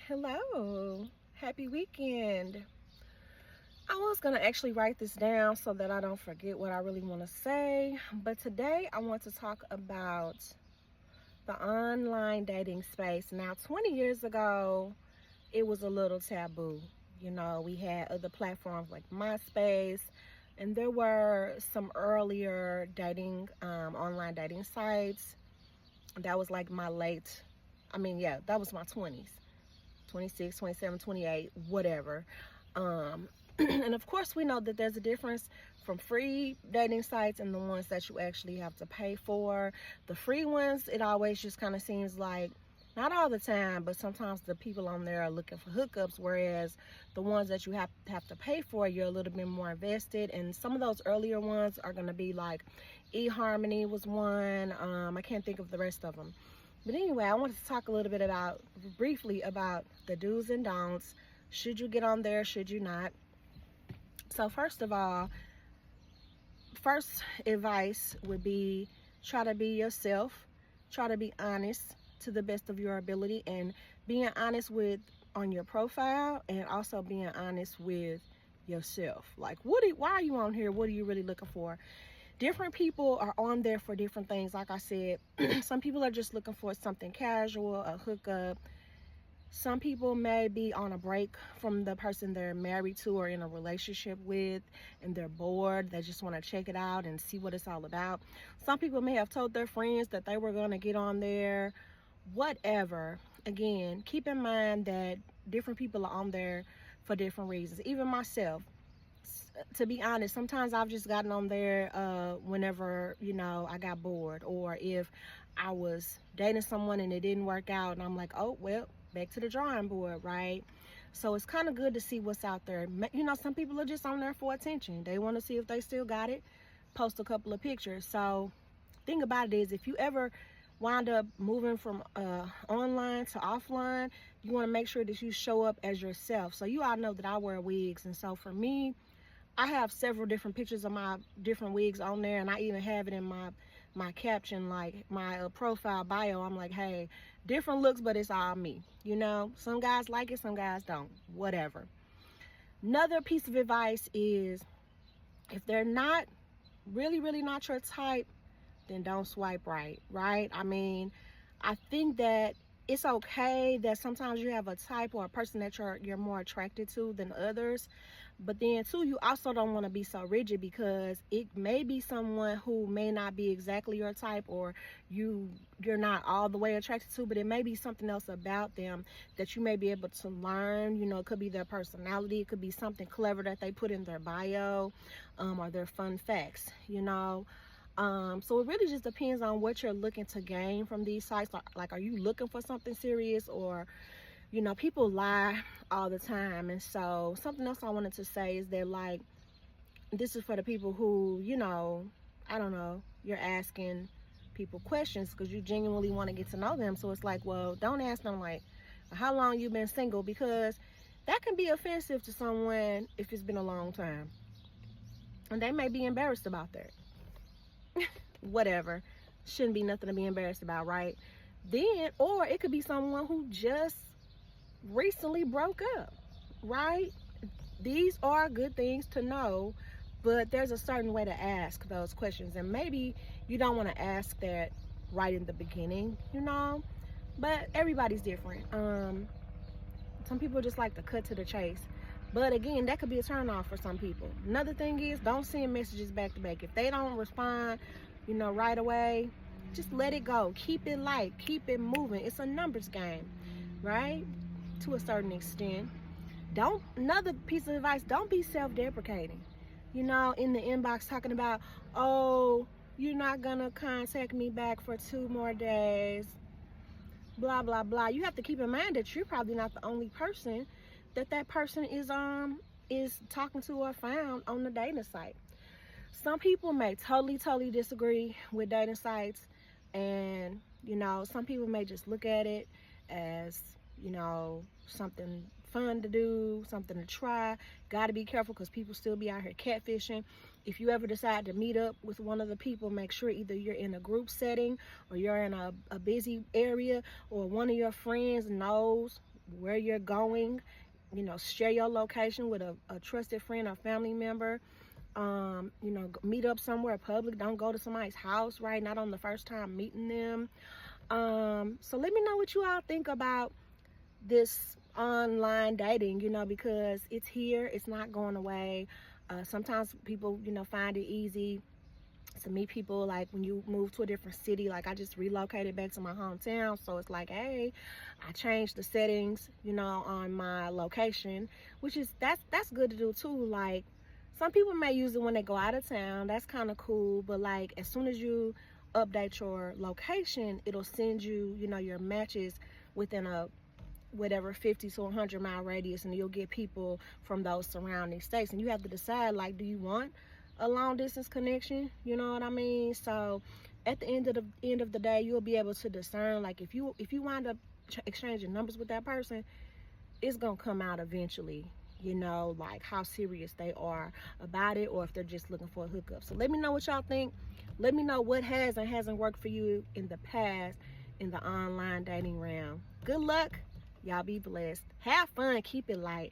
Hello, happy weekend. I was going to actually write this down so that I don't forget what I really want to say, but today I want to talk about the online dating space. Now, 20 years ago, it was a little taboo. We had other platforms like MySpace, and there were some earlier online dating sites. That was like that was my 20s. 26, 27, 28, whatever. And of course, we know that there's a difference from free dating sites and the ones that you actually have to pay for. The free ones, it always just kind of seems like, not all the time, but sometimes the people on there are looking for hookups, whereas the ones that you have to pay for, you're a little bit more invested. And some of those earlier ones are going to be like eHarmony was one. I can't think of the rest of them. But anyway, I wanted to talk a little bit briefly about the do's and don'ts. Should you get on there? Should you not? So first of all, first advice would be try to be yourself. Try to be honest to the best of your ability, and being honest on your profile, and also being honest with yourself. Like, why are you on here? What are you really looking for? Different people are on there for different things. Like I said, some people are just looking for something casual, a hookup. Some people may be on a break from the person they're married to or in a relationship with, and they're bored. They just want to check it out and see what it's all about. Some people may have told their friends that they were going to get on there. Whatever. Again, keep in mind that different people are on there for different reasons. Even myself, to be honest, sometimes I've just gotten on there whenever, I got bored, or if I was dating someone and it didn't work out and I'm like, oh, well, back to the drawing board, right? So it's kind of good to see what's out there. Some people are just on there for attention. They want to see if they still got it, post a couple of pictures. So thing about it is, if you ever wind up moving from online to offline, you want to make sure that you show up as yourself. So you all know that I wear wigs, and so for me, I have several different pictures of my different wigs on there, and I even have it in my caption, like my profile bio. I'm like, hey, different looks, but it's all me. Some guys like it, some guys don't. Whatever. Another piece of advice is, if they're not really, really not your type, then don't swipe right, right? I mean, I think that it's okay that sometimes you have a type or a person that you're more attracted to than others, but then too, you also don't want to be so rigid, because it may be someone who may not be exactly your type, or you're not all the way attracted to, but it may be something else about them that you may be able to learn. It could be their personality, it could be something clever that they put in their bio, or their fun facts. So it really just depends on what you're looking to gain from these sites. Like, are you looking for something serious, or, people lie all the time. And so something else I wanted to say is that, like, this is for the people who, I don't know, you're asking people questions because you genuinely want to get to know them. So it's like, well, don't ask them like, how long you've been single, because that can be offensive to someone if it's been a long time, and they may be embarrassed about that. Whatever, shouldn't be nothing to be embarrassed about, right? Then, or it could be someone who just recently broke up, right? These are good things to know, but there's a certain way to ask those questions, and maybe you don't want to ask that right in the beginning, but everybody's different. Some people just like to cut to the chase, but again, that could be a turn off for some people. Another thing is, don't send messages back to back. If they don't respond, right away, just let it go. Keep it light, keep it moving. It's a numbers game, right? To a certain extent. Another piece of advice, don't be self-deprecating. In the inbox talking about, oh, you're not gonna contact me back for 2 more days, blah, blah, blah. You have to keep in mind that you're probably not the only person that person is talking to or found on the dating site. Some people may totally disagree with dating sites, and some people may just look at it as something fun to do, something to try. Got to be careful, because people still be out here catfishing. If you ever decide to meet up with one of the people, make sure either you're in a group setting, or you're in a busy area, or one of your friends knows where you're going. You know, share your location with a trusted friend or family member. You know, meet up somewhere public. Don't go to somebody's house, right? Not on the first time meeting them. So let me know what you all think about this online dating, you know, because it's here, it's not going away. Sometimes people, you know, find it easy to meet people like when you move to a different city. Like I just relocated back to my hometown, so it's like, hey, I changed the settings, you know, on my location, which is that's good to do too. Like some people may use it when they go out of town, that's kind of cool, but like as soon as you update your location, it'll send you, you know, your matches within a whatever 50 to 100 mile radius, and you'll get people from those surrounding states, and you have to decide, like, do you want a long distance connection, you know what I mean? So at the end of the day, you'll be able to discern, like, if you wind up exchanging numbers with that person, it's gonna come out eventually, you know, like how serious they are about it, or if they're just looking for a hookup. So let me know what y'all think. Let me know what has and hasn't worked for you in the past in the online dating realm. Good luck. Y'all be blessed. Have fun. Keep it light.